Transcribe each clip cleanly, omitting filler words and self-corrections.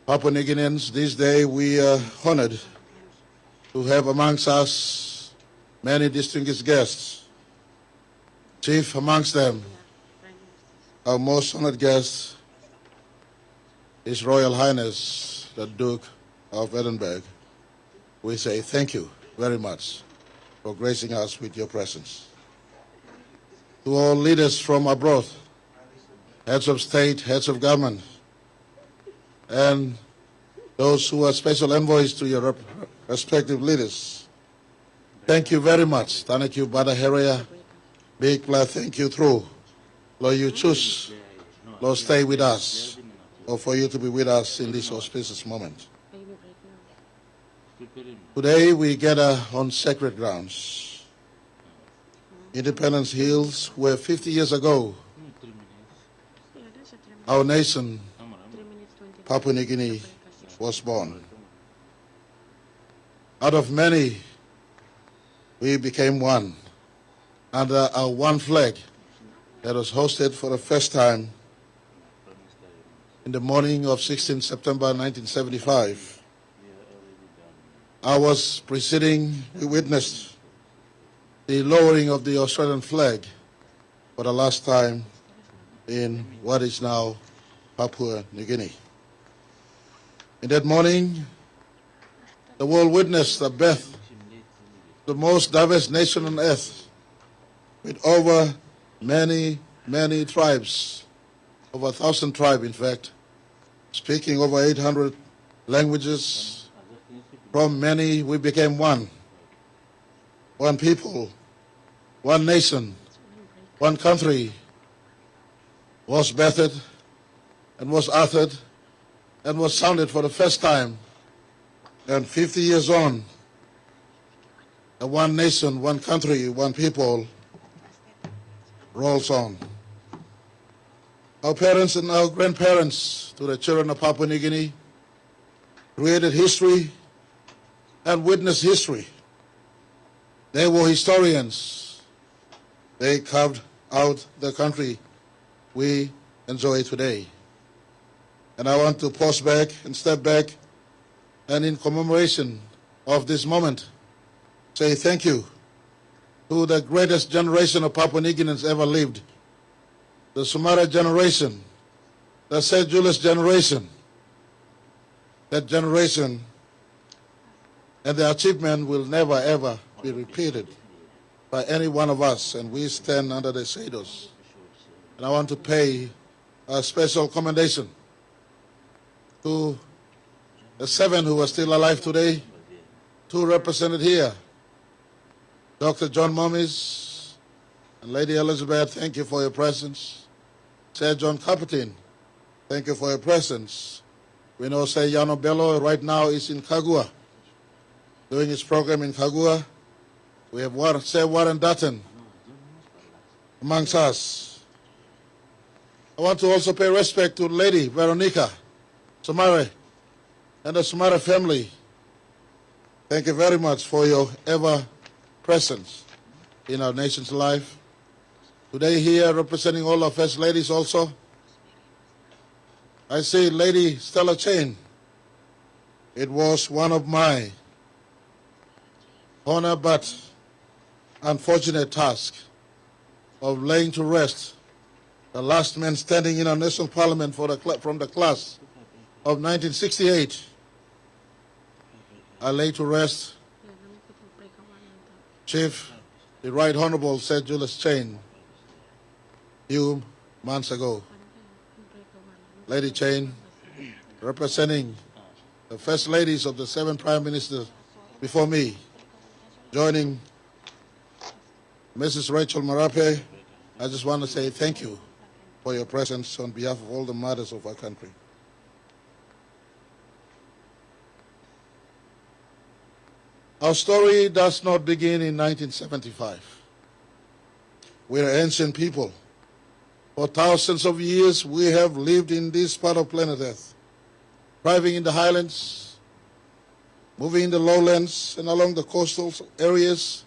Papua New Guineans, this day we are honored to have amongst us many distinguished guests. Chief amongst them, our most honored guest, His Royal Highness, the Duke of Edinburgh. We say thank you very much for gracing us with your presence. To all leaders from abroad, heads of state, heads of government, and those who are special envoys to your respective leaders, thank you very much. Thank you, Bada Herea. Big bless, thank you through. Lord, you choose, Lord, stay with us, or for you to be with us in this auspicious moment. Today we gather on sacred grounds. Independence Hills, where 50 years ago, our nation, Papua New Guinea, was born. Out of many, we became one, under our one flag that was hosted for the first time in the morning of 16 September 1975. Hours preceding, we witnessed the lowering of the Australian flag for the last time in what is now Papua New Guinea. In that morning, the world witnessed the birth of the most diverse nation on earth, with over many tribes, over 1,000 tribes in fact, speaking over 800 languages. From many, we became one people, one nation, one country was birthed and was uttered and was sounded for the first time. And 50 years on, the one nation, one country, one people rolls on. Our parents and our grandparents, to the children of Papua New Guinea, created history and witnessed history. They were historians. They carved out the country we enjoy today. And I want to pause back and step back and in commemoration of this moment, say thank you to the greatest generation of Papua New Guineans ever lived, the Sumara generation, the St. Julius generation. That generation and the achievement will never ever be repeated by any one of us, and we stand under the shadows. And I want to pay a special commendation to the 7 who are still alive today, 2 represented here. Dr. John Mummies and Lady Elizabeth, thank you for your presence. Sir John Capitan, thank you for your presence. We know Sir Yano Bello right now is in Kagua, doing his program in Kagua. We have Sir Warren Dutton amongst us. I want to also pay respect to Lady Veronica Marape and the Marape family. Thank you very much for your ever presence in our nation's life. Today here, representing all our First Ladies also, I see Lady Stella Chain. It was one of my honor but unfortunate task of laying to rest the last man standing in our national parliament from the class of 1968. I lay to rest Chief, the Right Honorable Sir Julius Chain, few months ago. Lady Chain, representing the First Ladies of the 7 Prime Ministers before me, joining Mrs. Rachel Marape, I just want to say thank you for your presence on behalf of all the mothers of our country. Our story does not begin in 1975. We are ancient people. For thousands of years, we have lived in this part of planet Earth, thriving in the highlands, moving in the lowlands and along the coastal areas,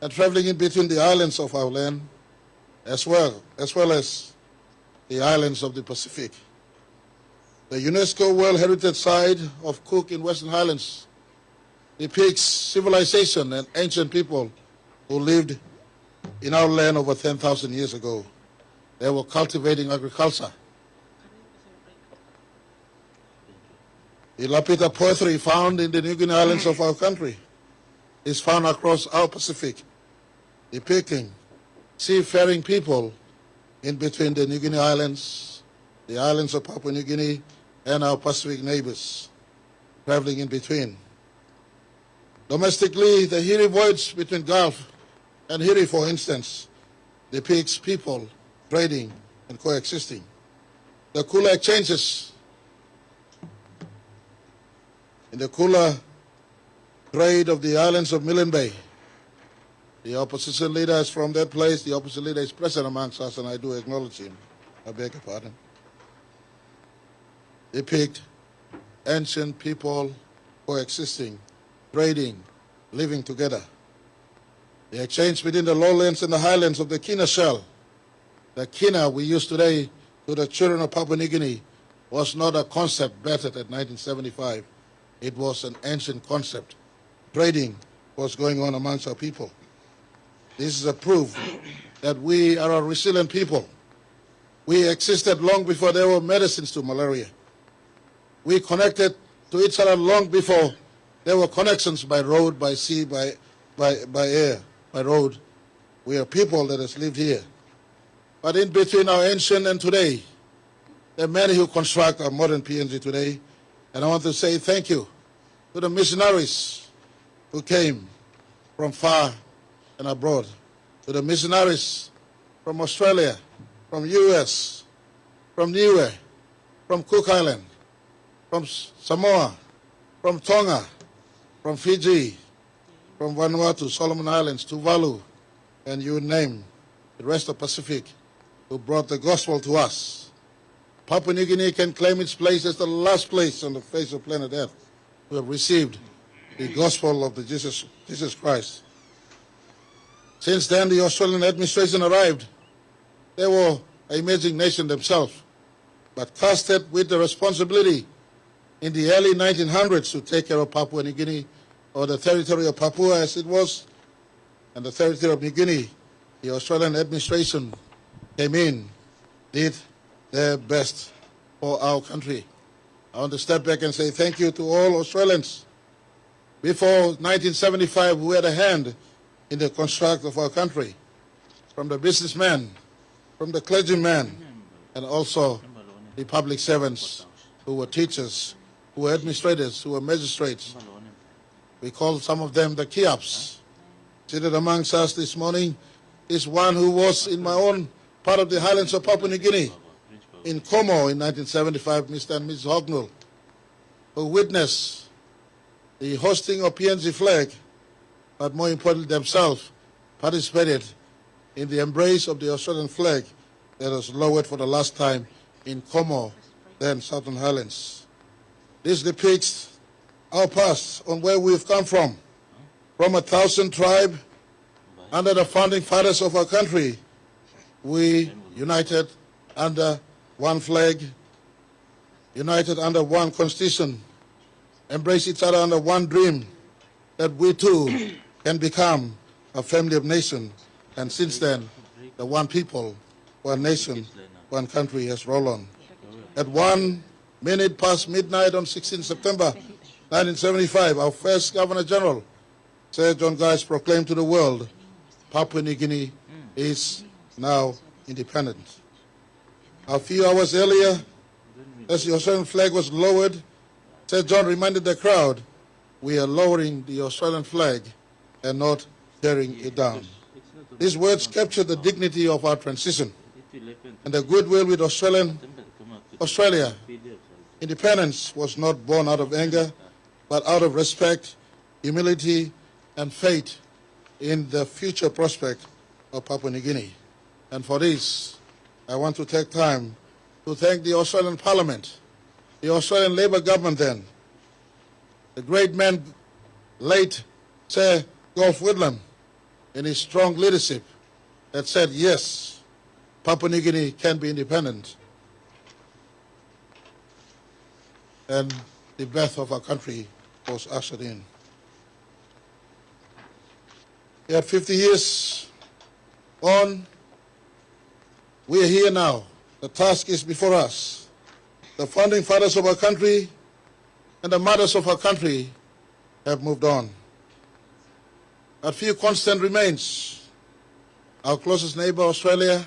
and traveling in between the islands of our land, as well as the islands of the Pacific. The UNESCO World Heritage Site of Cook in Western Highlands depicts civilization and ancient people who lived in our land over 10,000 years ago. They were cultivating agriculture. The Lapita poetry found in the New Guinea Islands of our country is found across our Pacific, depicting seafaring people in between the New Guinea Islands, the islands of Papua New Guinea, and our Pacific neighbors, traveling in between. Domestically, the Hiri voyage between Gulf and Hiri, for instance, depicts people trading and coexisting. The Kula exchanges in the Kula trade of the islands of Milne Bay. The opposition leader is from that place. The opposition leader is present amongst us, and I do acknowledge him. I beg your pardon. Depict ancient people coexisting, trading, living together. The exchange between the lowlands and the highlands of the Kina shell, the Kina we use today to the children of Papua New Guinea, was not a concept battered at 1975. It was an ancient concept. Trading was going on amongst our people. This is a proof that we are a resilient people. We existed long before there were medicines to malaria. We connected to each other long before there were connections by road, by sea, by air, by road. We are people that has lived here. But in between our ancient and today, there are many who construct our modern PNG today. And I want to say thank you to the missionaries who came from far and abroad, to the missionaries from Australia, from US, from Niue, from Cook Island, from Samoa, from Tonga, from Fiji, from Vanuatu, Solomon Islands, Tuvalu, and you name the rest of Pacific, who brought the gospel to us. Papua New Guinea can claim its place as the last place on the face of planet Earth who have received the gospel of the Jesus Christ. Since then, the Australian administration arrived. They were an amazing nation themselves, but tasked with the responsibility in the early 1900s to take care of Papua New Guinea, or the territory of Papua as it was, and the territory of New Guinea. The Australian administration came in, did their best for our country. I want to step back and say thank you to all Australians. Before 1975, we had a hand in the construct of our country, from the businessmen, from the clergymen, and also the public servants who were teachers, who were administrators, who were magistrates. We call some of them the Kiaps. Seated amongst us this morning is one who was in my own part of the highlands of Papua New Guinea, in Como in 1975, Mr. and Mrs. Hognall, who witnessed the hosting of PNG flag, but more importantly themselves participated in the embrace of the Australian flag that was lowered for the last time in Como, then Southern Highlands. This depicts our past on where we've come from a 1,000 tribe under the founding fathers of our country. We united under one flag, united under one constitution, embrace each other under one dream, that we too can become a family of nations. And since then, the one people, one nation, one country has rolled on. At 1 minute past midnight on 16 September 1975, our first Governor General, Sir John Ghis, proclaimed to the world, Papua New Guinea is now independent. A few hours earlier, as the Australian flag was lowered, Sir John reminded the crowd, we are lowering the Australian flag and not tearing it down. These words capture the dignity of our transition and the goodwill with Australia. Independence was not born out of anger, but out of respect, humility, and faith in the future prospect of Papua New Guinea. And for this, I want to take time to thank the Australian Parliament, the Australian Labor government then, the great man, late Sir Gough Whitlam, in his strong leadership that said, yes, Papua New Guinea can be independent. and the birth of our country was ushered in. Yet 50 years on, we are here now. The task is before us. The founding fathers of our country and the mothers of our country have moved on. A few constant remains. Our closest neighbor, Australia,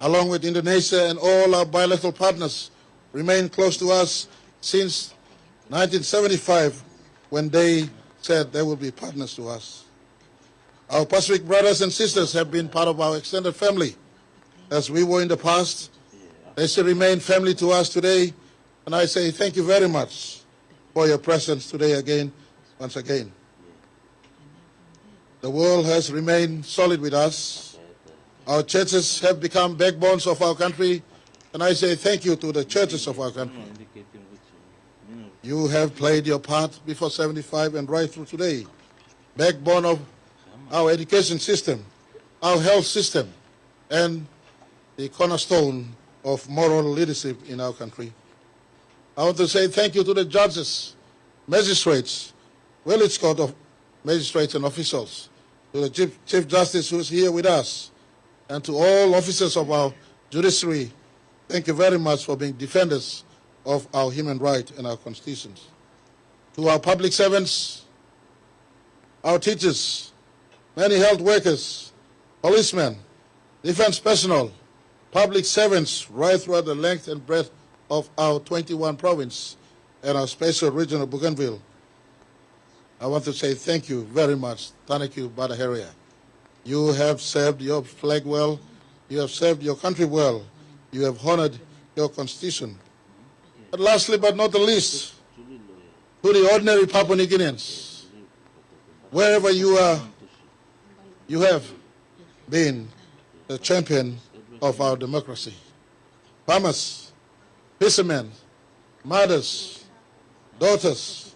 along with Indonesia and all our bilateral partners, remain close to us since 1975, when they said they will be partners to us. Our Pacific brothers and sisters have been part of our extended family, as we were in the past. They still remain family to us today, and I say thank you very much for your presence today again, once again. The world has remained solid with us. Our churches have become backbones of our country, and I say thank you to the churches of our country. You have played your part before 75 and right through today. Backbone of our education system, our health system, and the cornerstone of moral leadership in our country. I want to say thank you to the judges, magistrates, Village Court of Magistrates and officials, to the Chief Justice who is here with us, and to all officers of our judiciary. Thank you very much for being defenders of our human rights and our constitutions. To our public servants, our teachers, many health workers, policemen, defense personnel, public servants right throughout the length and breadth of our 21 province and our special region of Bougainville, I want to say thank you very much. Thank you, Badaheria. You have served your flag well. You have served your country well. You have honored your constitution. But lastly, but not the least, to the ordinary Papua New Guineans, wherever you are, you have been the champion of our democracy. Farmers, fishermen, mothers, daughters,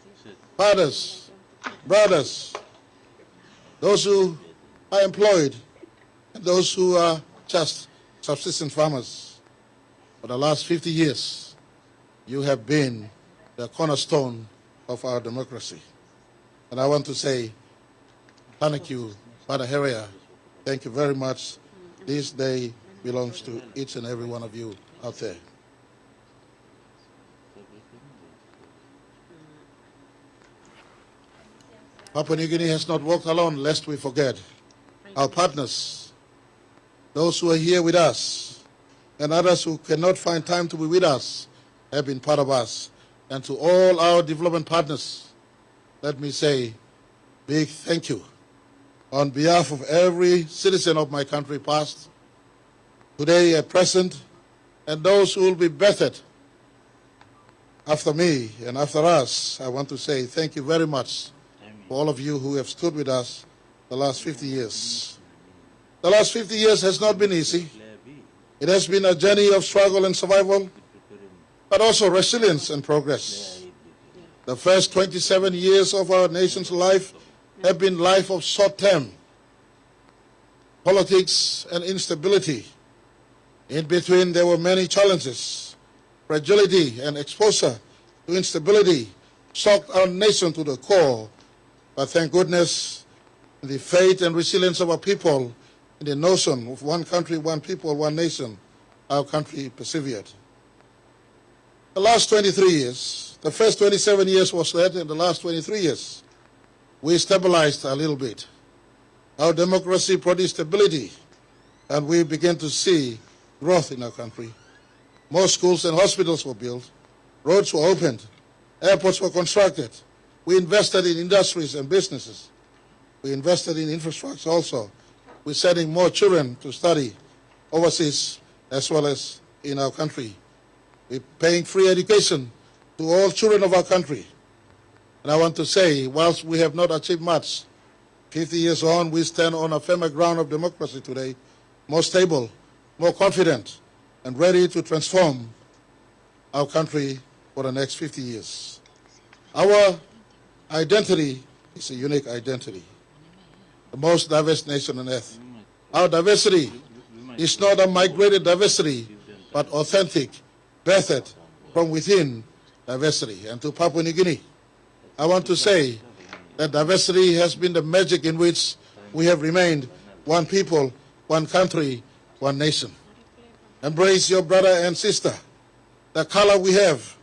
fathers, brothers, those who are employed, and those who are just subsistence farmers. For the last 50 years, you have been the cornerstone of our democracy. And I want to say thank you, Father Heria. Thank you very much. This day belongs to each and every one of you out there. Papua New Guinea has not walked alone, lest we forget. Our partners, those who are here with us, and others who cannot find time to be with us, have been part of us. And to all our development partners, let me say big thank you. On behalf of every citizen of my country past, today at present, and those who will be bettered after me and after us, I want to say thank you very much for all of you who have stood with us the last 50 years. The last 50 years has not been easy. It has been a journey of struggle and survival, but also resilience and progress. The first 27 years of our nation's life have been life of short-term politics and instability. In between, there were many challenges. Fragility and exposure to instability shocked our nation to the core. But thank goodness, in the faith and resilience of our people, in the notion of one country, one people, one nation, our country persevered. The last 23 years, the first 27 years was that, and the last 23 years, we stabilized a little bit. Our democracy produced stability, and we began to see growth in our country. More schools and hospitals were built, roads were opened, airports were constructed. We invested in industries and businesses. We invested in infrastructure also. We're sending more children to study overseas as well as in our country. We're paying free education to all children of our country. And I want to say, whilst we have not achieved much, 50 years on, we stand on a firmer ground of democracy today, more stable, more confident, and ready to transform our country for the next 50 years. Our identity is a unique identity, the most diverse nation on earth. Our diversity is not a migrated diversity, but authentic, birthed from within diversity. And to Papua New Guinea, I want to say that diversity has been the magic in which we have remained one people, one country, one nation. Embrace your brother and sister, the color we have,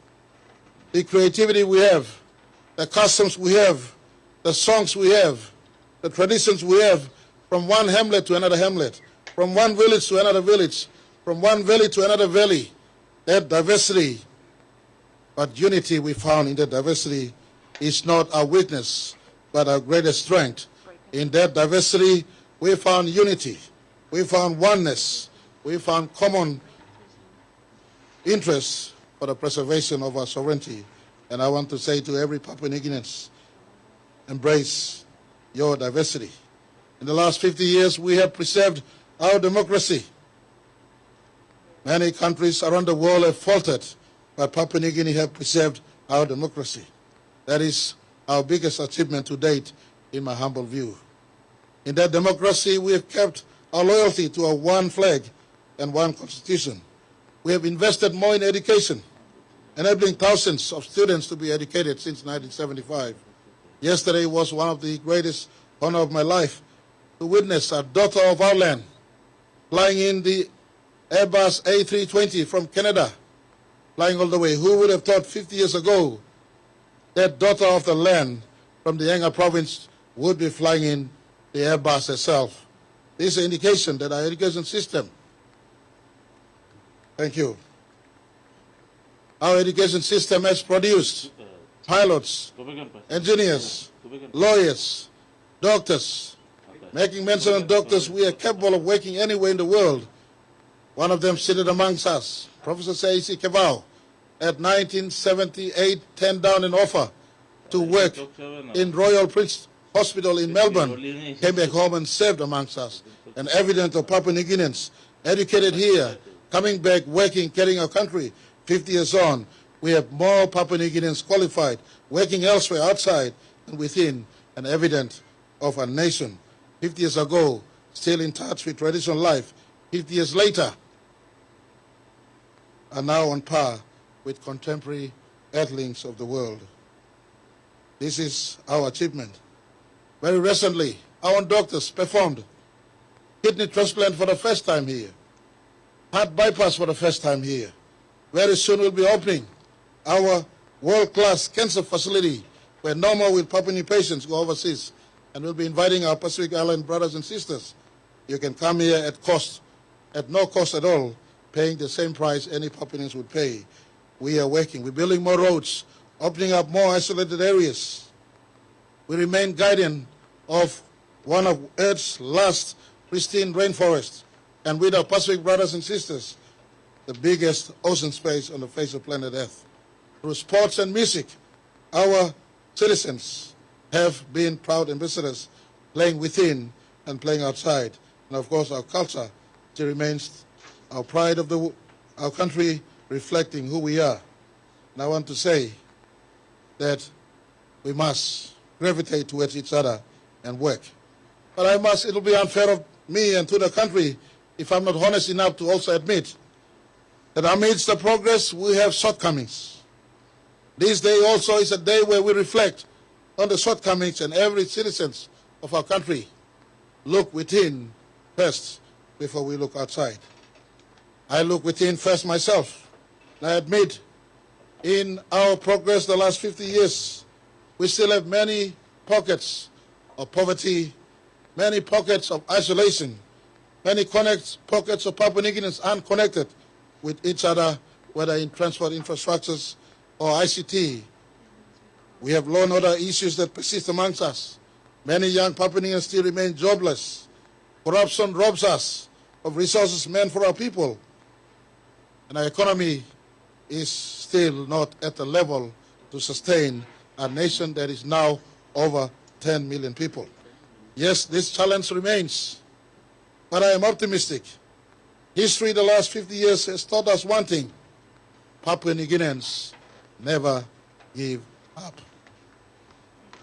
the creativity we have, the customs we have, the songs we have, the traditions we have, from one hamlet to another hamlet, from one village to another village, from one valley to another valley. That diversity, but unity we found in that diversity is not our weakness, but our greatest strength. In that diversity, we found unity, we found oneness, we found common interests for the preservation of our sovereignty. And I want to say to every Papua New Guinean, embrace your diversity. In the last 50 years, we have preserved our democracy. Many countries around the world have faltered, but Papua New Guinea have preserved our democracy. That is our biggest achievement to date, in my humble view. In that democracy, we have kept our loyalty to our one flag and one constitution. We have invested more in education, enabling thousands of students to be educated since 1975. Yesterday was one of the greatest honor of my life to witness a daughter of our land flying in the Airbus A320 from Canada, flying all the way. Who would have thought 50 years ago that daughter of the land from the Yanga province would be flying in the Airbus itself? This is an indication that our education system, thank you, our education system has produced pilots, engineers, lawyers, doctors. Making mention of doctors, we are capable of working anywhere in the world. One of them seated amongst us, Professor Saisi Kevao, at 1978 turned down an offer to work in Royal Prince Hospital in Melbourne, came back home and served amongst us. An evidence of Papua New Guineans, educated here, coming back, working, carrying our country. 50 years on, we have more Papua New Guineans qualified, working elsewhere, outside and within, an evidence of a nation. 50 years ago, still in touch with traditional life. 50 years later, are now on par with contemporary earthlings of the world. This is our achievement. Very recently, our own doctors performed kidney transplant for the first time here, heart bypass for the first time here. Very soon we'll be opening our world-class cancer facility where no more will Papua New patients go overseas. And we'll be inviting our Pacific Island brothers and sisters. You can come here at cost, at no cost at all, paying the same price any Papuans would pay. We are working. We're building more roads, opening up more isolated areas. We remain guardian of one of Earth's last pristine rainforests, and with our Pacific brothers and sisters, the biggest ocean space on the face of planet Earth. Through sports and music, our citizens have been proud ambassadors, playing within and playing outside. And of course, our culture still remains our pride of our country, reflecting who we are. And I want to say that we must gravitate towards each other and work. But it'll be unfair of me and to the country if I'm not honest enough to also admit that amidst the progress, we have shortcomings. This day also is a day where we reflect on the shortcomings, and every citizen of our country look within first before we look outside. I look within first myself. And I admit, in our progress the last 50 years, we still have many pockets of poverty, many pockets of isolation, many pockets of Papua New Guineans unconnected with each other, whether in transport infrastructures or ICT. We have law and order issues that persist amongst us. Many young Papua New Guineans still remain jobless. Corruption robs us of resources meant for our people. And our economy is still not at the level to sustain a nation that is now over 10 million people. Yes, this challenge remains, but I am optimistic. History the last 50 years has taught us one thing: Papua New Guineans never give up.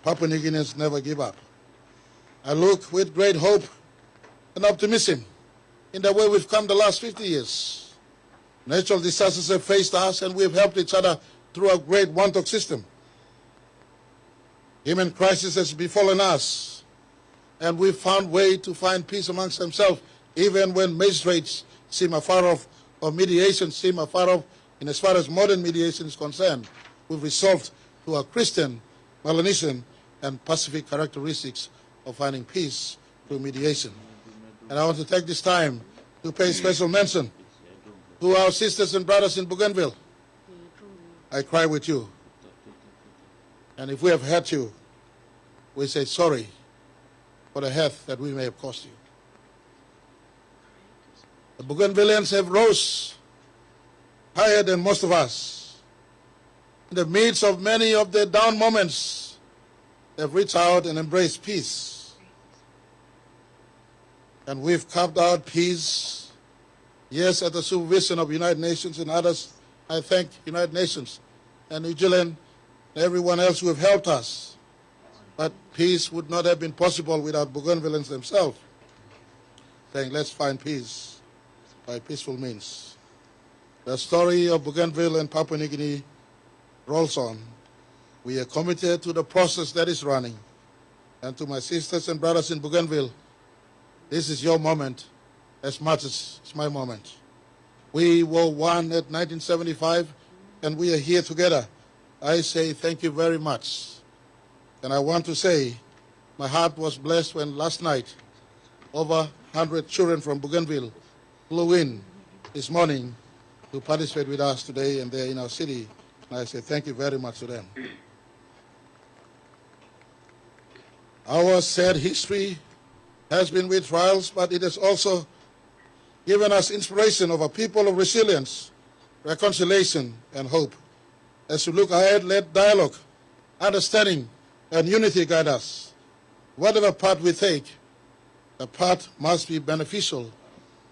Papua New Guineans never give up. I look with great hope and optimism in the way we've come the last 50 years. Natural disasters have faced us, and we've helped each other through a great one-talk system. Human crisis has befallen us, and we found way to find peace amongst themselves, even when magistrates seem afar off, or mediation seem afar off, in as far as modern mediation is concerned. We've resolved to our Christian, Melanesian, and Pacific characteristics of finding peace through mediation. And I want to take this time to pay special mention to our sisters and brothers in Bougainville. I cry with you. And if we have hurt you, we say sorry for the hurt that we may have caused you. The Bougainvilleans have rose higher than most of us. In the midst of many of their down moments, they've reached out and embraced peace. And we've carved out peace, yes, at the supervision of United Nations and others. I thank United Nations and New Zealand and everyone else who have helped us. But peace would not have been possible without Bougainvilleans themselves saying, let's find peace by peaceful means. The story of Bougainville and Papua New Guinea rolls on. We are committed to the process that is running. And to my sisters and brothers in Bougainville, this is your moment as much as it's my moment. We were one at 1975, and we are here together. I say thank you very much. And I want to say my heart was blessed when last night over 100 children from Bougainville flew in this morning to participate with us today, and they're in our city. And I say thank you very much to them. Our sad history has been with trials, but it has also given us inspiration of a people of resilience, reconciliation, and hope. As we look ahead, let dialogue, understanding, and unity guide us. Whatever path we take, the path must be beneficial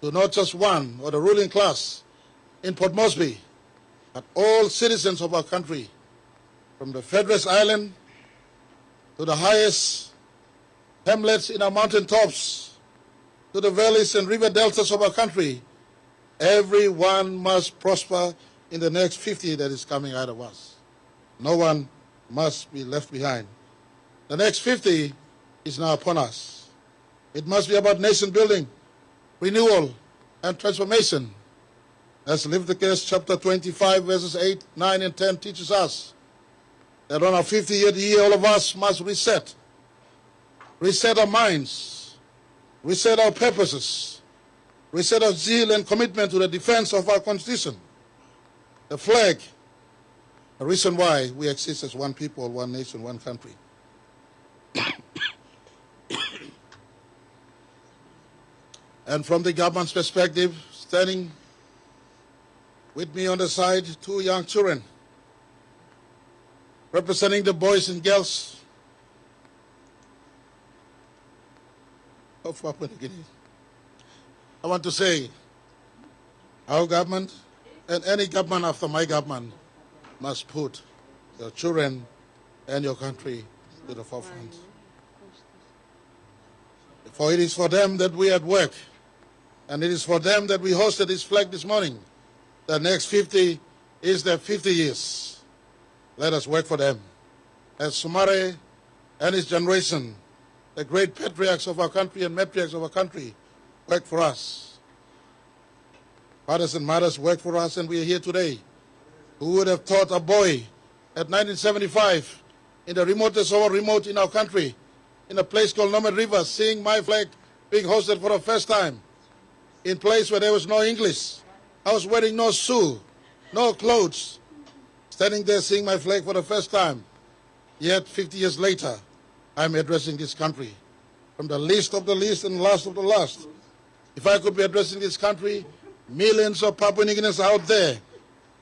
to not just one or the ruling class in Port Moresby, but all citizens of our country, from the Federalist Island to the highest hamlets in our mountain tops, to the valleys and river deltas of our country. Everyone must prosper in the next 50 that is coming out of us. No one must be left behind. The next 50 is now upon us. It must be about nation building, renewal, and transformation. As Leviticus chapter 25, verses 8, 9, and 10 teaches us, that on our 50th year, all of us must reset our minds, reset our purposes, reset our zeal and commitment to the defense of our Constitution, the flag, the reason why we exist as one people, one nation, one country. And from the government's perspective, standing with me on the side, two young children, representing the boys and girls of Papua New Guinea. I want to say, our government and any government after my government must put your children and your country to the forefront. For it is for them that we are at work, and it is for them that we hosted this flag this morning. The next 50 is their 50 years. Let us work for them. As Marape and his generation, the great patriarchs of our country and matriarchs of our country, work for us. Fathers and mothers work for us, and we are here today. Who would have thought a boy at 1975 in the remotest of all remote in our country, in a place called Nomad River, seeing my flag being hosted for the first time, in a place where there was no English. I was wearing no shoe, no clothes, standing there seeing my flag for the first time. Yet 50 years later, I'm addressing this country from the least of the least and last of the last. If I could be addressing this country, millions of Papua New Guineans out there,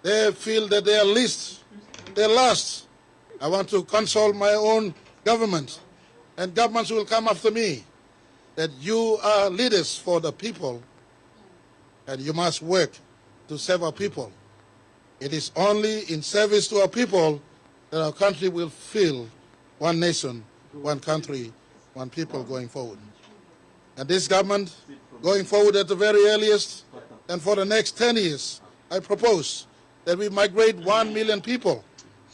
they feel that they are least, they're last. I want to console my own government and governments who will come after me, that you are leaders for the people and you must work to serve our people. It is only in service to our people that our country will feel one nation, one country, one people going forward. And this government, going forward at the very earliest, and for the next 10 years, I propose that we migrate 1 million people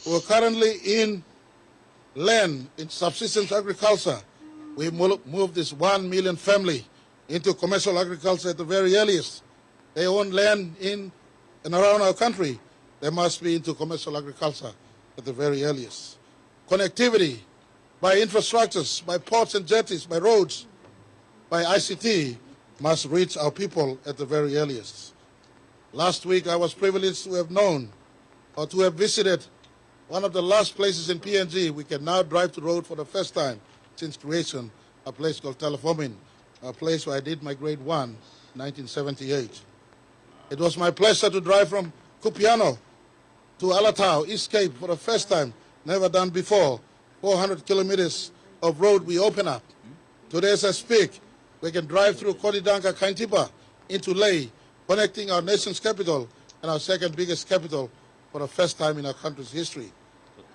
who are currently in land in subsistence agriculture, we move this 1 million family into commercial agriculture at the very earliest. They own land in and around our country. They must be into commercial agriculture at the very earliest. Connectivity by infrastructures, by ports and jetties, by roads, by ICT must reach our people at the very earliest. Last week I was privileged to have known or to have visited one of the last places in PNG. We can now drive the road for the first time since creation, a place called Telefomin, a place where I did my grade 1 in 1978. It was my pleasure to drive from Kupiano to Alatau, East Cape for the first time, never done before. 400 kilometers of road we open up. Today as I speak, we can drive through Kodidanka, Kaintipa into Lae, connecting our nation's capital and our second biggest capital for the first time in our country's history.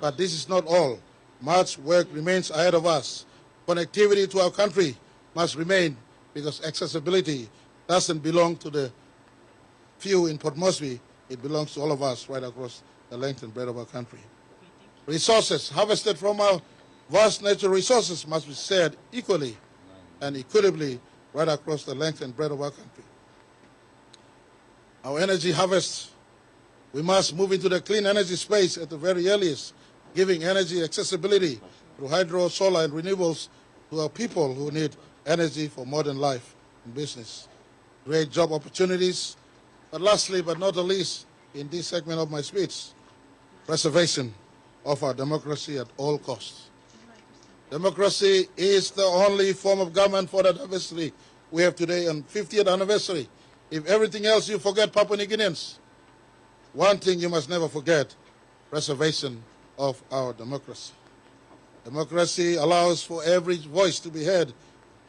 But this is not all. Much work remains ahead of us. Connectivity to our country must remain because accessibility doesn't belong to the few in Port Moresby. It belongs to all of us right across the length and breadth of our country. Resources harvested from our vast natural resources must be shared equally and equitably right across the length and breadth of our country. Our energy harvest, we must move into the clean energy space at the very earliest, giving energy accessibility through hydro, solar, and renewables to our people who need energy for modern life and business. Create job opportunities. But lastly, but not the least, in this segment of my speech, preservation of our democracy at all costs. Democracy is the only form of government for the diversity we have today on 50th anniversary. If everything else you forget, Papua New Guineans, one thing you must never forget, preservation of our democracy. Democracy allows for every voice to be heard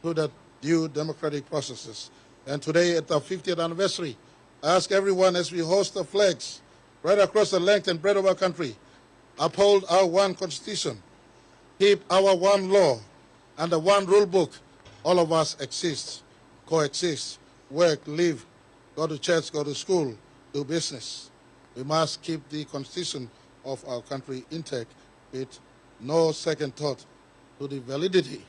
through the due democratic processes. And today at our 50th anniversary, I ask everyone as we host the flags right across the length and breadth of our country, uphold our one constitution, keep our one law, and the one rule book. All of us exist, coexist, work, live, go to church, go to school, do business. We must keep the constitution of our country intact with no second thought to the validity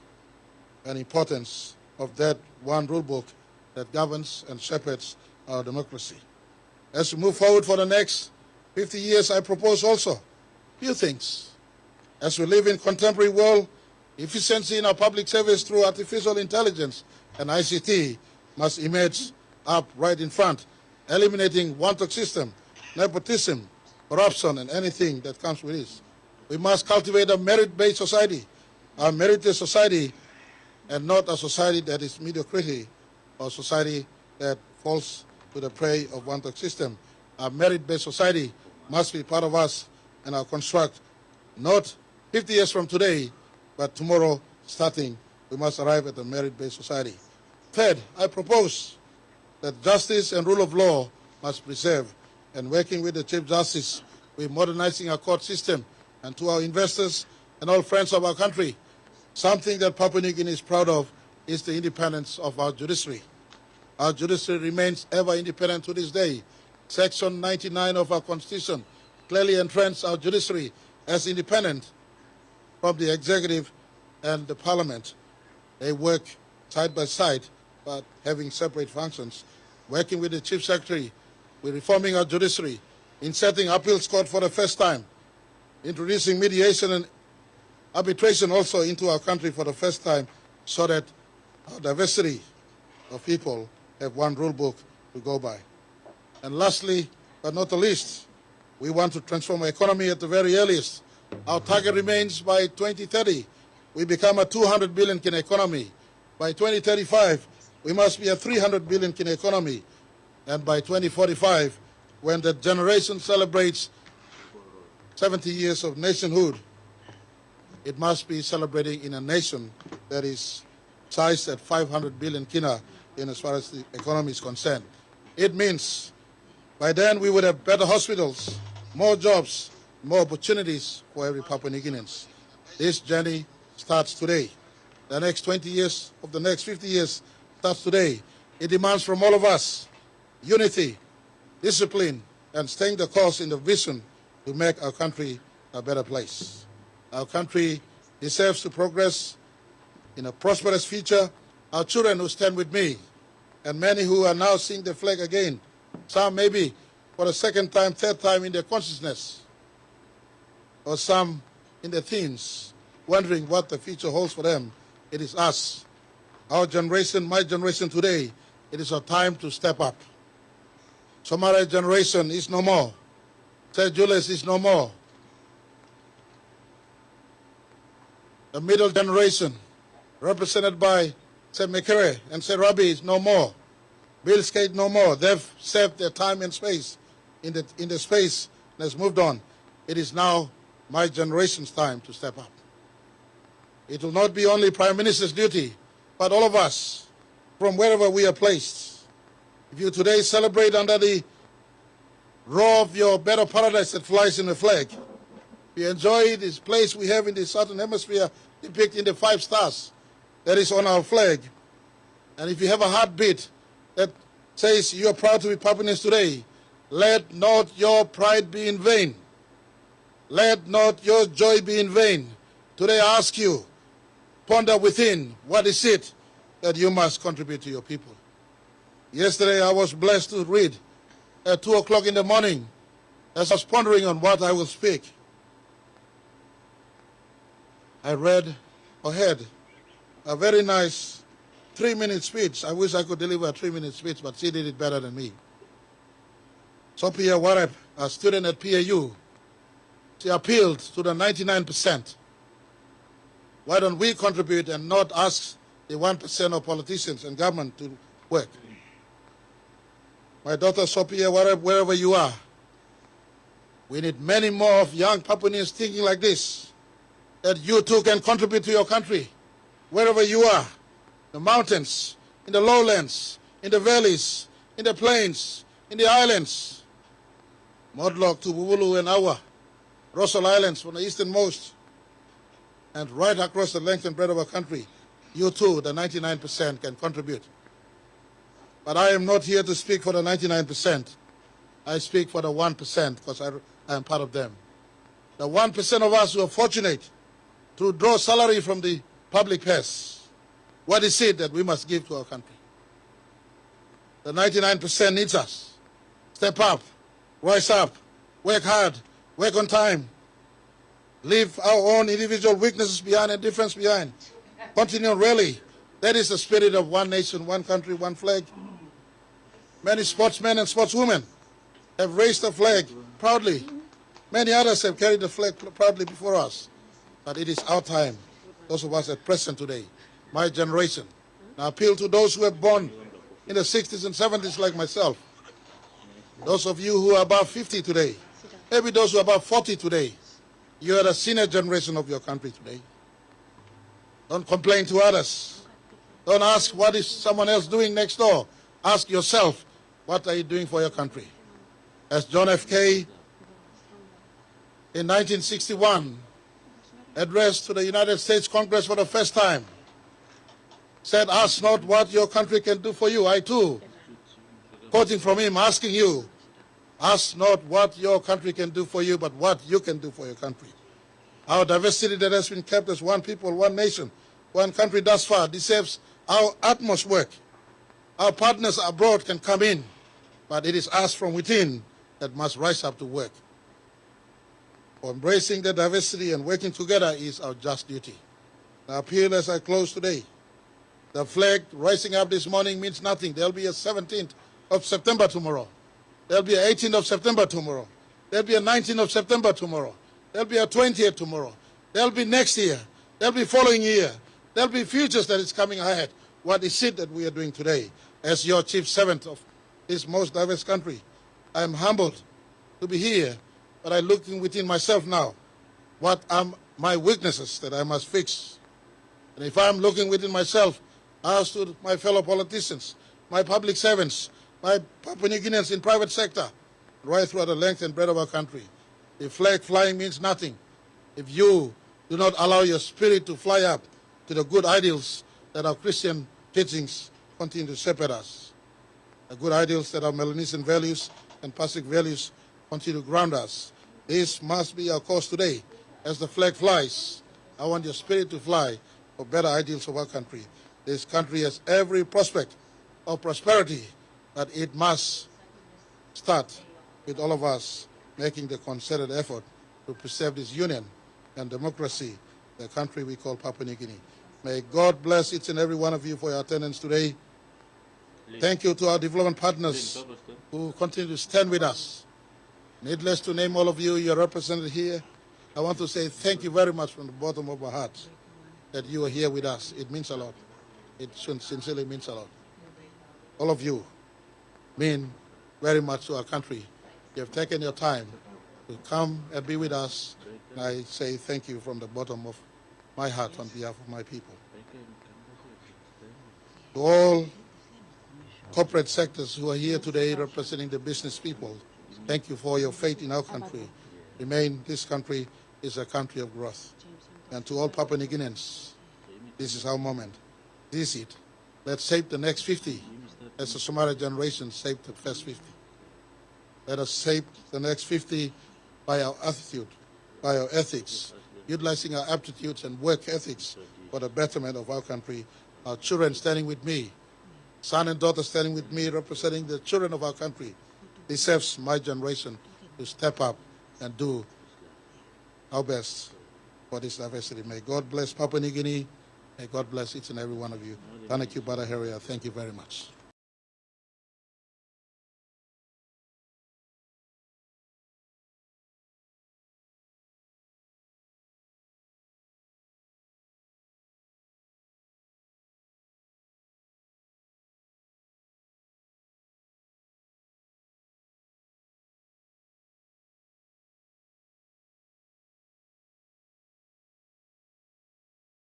and importance of that one rule book that governs and shepherds our democracy. As we move forward for the next 50 years, I propose also few things. As we live in contemporary world, efficiency in our public service through artificial intelligence and ICT must emerge up right in front, eliminating one-talk system, nepotism, corruption, and anything that comes with this. We must cultivate a merit-based society, a merited society, and not a society that is mediocrity or society that falls to the prey of one-talk system. A merit-based society must be part of us and our construct, not 50 years from today, but tomorrow starting, we must arrive at a merit-based society. Third, I propose that justice and rule of law must preserve, and working with the Chief Justice, we're modernizing our court system, and to our investors and all friends of our country, something that Papua New Guinea is proud of is the independence of our judiciary. Our judiciary remains ever independent to this day. Section 99 of our Constitution clearly entrenches our judiciary as independent from the executive and the parliament. They work side by side, but having separate functions. Working with the Chief Secretary, we're reforming our judiciary, inserting appeals court for the first time, introducing mediation and arbitration also into our country for the first time, so that our diversity of people have one rule book to go by. And lastly, but not the least, we want to transform our economy at the very earliest. Our target remains by 2030, we become a 200 billion Kina economy. By 2035, we must be a 300 billion Kina economy. And by 2045, when the generation celebrates 70 years of nationhood, it must be celebrating in a nation that is sized at 500 billion Kina in as far as the economy is concerned. It means by then we would have better hospitals, more jobs, more opportunities for every Papua New Guineans. This journey starts today. The next 20 years of the next 50 years starts today. It demands from all of us unity, discipline, and staying the course in the vision to make our country a better place. Our country deserves to progress in a prosperous future. Our children who stand with me, and many who are now seeing the flag again, some maybe for the second time, third time in their consciousness, or some in their teens, wondering what the future holds for them. It is us, our generation, my generation today. It is our time to step up. Somara's generation is no more. Sir Julius is no more. The middle generation, represented by Sir Marape and Sir Rabi, is no more. Bill Skate no more. They've served their time and space in the space and has moved on. It is now my generation's time to step up. It will not be only Prime Minister's duty, but all of us, from wherever we are placed. If you today celebrate under the roar of your better paradise that flies in the flag, you enjoy this place we have in the Southern Hemisphere depicted in the 5 stars that is on our flag. And if you have a heartbeat that says you are proud to be Papua New Guineans today, let not your pride be in vain. Let not your joy be in vain. Today I ask you, ponder within, what is it that you must contribute to your people? Yesterday I was blessed to read at 2 o'clock in the morning as I was pondering on what I will speak. I read or heard a very nice 3-minute speech. I wish I could deliver a 3-minute speech, but she did it better than me. Sophia Warep, a student at PAU, she appealed to the 99%. Why don't we contribute and not ask the 1% of politicians and government to work? My daughter Sophia Warep, wherever you are, we need many more of young Papua New Guineans thinking like this, that you too can contribute to your country, wherever you are, the mountains, in the lowlands, in the valleys, in the plains, in the islands, Modlok to Bubulu and Awa, Russell Islands from the easternmost, and right across the length and breadth of our country, you too, the 99%, can contribute. But I am not here to speak for the 99%. I speak for the 1% because I am part of them. The 1% of us who are fortunate to draw salary from the public purse. What is it that we must give to our country? The 99% needs us. Step up, rise up, work hard, work on time, leave our own individual weaknesses behind and difference behind. Continue rally. That is the spirit of one nation, one country, one flag. Many sportsmen and sportswomen have raised the flag proudly. Many others have carried the flag proudly before us. But it is our time, those of us at present today, my generation. I appeal to those who were born in the 60s and 70s like myself. Those of you who are above 50 today, maybe those who are above 40 today, you are the senior generation of your country today. Don't complain to others. Don't ask what is someone else doing next door. Ask yourself, what are you doing for your country? As John F. Kennedy in 1961 addressed to the United States Congress for the first time, said, ask not what your country can do for you. I too, quoting from him, asking you, ask not what your country can do for you, but what you can do for your country. Our diversity that has been kept as one people, one nation, one country thus far deserves our utmost work. Our partners abroad can come in, but it is us from within that must rise up to work. For embracing the diversity and working together is our just duty. I appeal as I close today. The flag rising up this morning means nothing. There'll be a 17th of September tomorrow. There'll be a 18th of September tomorrow. There'll be a 19th of September tomorrow. There'll be a 20th tomorrow. There'll be next year. There'll be following year. There'll be futures that is coming ahead. What is it that we are doing today? As your chief servant of this most diverse country, I am humbled to be here, but I'm looking within myself now. What are my weaknesses that I must fix? And if I'm looking within myself, I ask to my fellow politicians, my public servants, my Papua New Guineans in private sector, right throughout the length and breadth of our country. The flag flying means nothing if you do not allow your spirit to fly up to the good ideals that our Christian teachings continue to shepherd us. The good ideals that our Melanesian values and Pacific values continue to ground us. This must be our cause today. As the flag flies, I want your spirit to fly for better ideals of our country. This country has every prospect of prosperity, but it must start with all of us making the concerted effort to preserve this union and democracy, the country we call Papua New Guinea. May God bless each and every one of you for your attendance today. Thank you to our development partners who continue to stand with us. Needless to name all of you, you're represented here. I want to say thank you very much from the bottom of my heart that you are here with us. It means a lot. It sincerely means a lot. All of you mean very much to our country. You have taken your time to come and be with us. And I say thank you from the bottom of my heart on behalf of my people. To all corporate sectors who are here today representing the business people, thank you for your faith in our country. Remain, this country is a country of growth. And to all Papua New Guineans, this is our moment. This is it. Let's shape the next 50 as the Somali generation shaped the first 50. Let us shape the next 50 by our attitude, by our ethics, utilizing our aptitudes and work ethics for the betterment of our country. Our children standing with me, son and daughter standing with me, representing the children of our country, deserves my generation to step up and do our best for this diversity. May God bless Papua New Guinea. May God bless each and every one of you. Thank you, Brother Harrier. Thank you very much.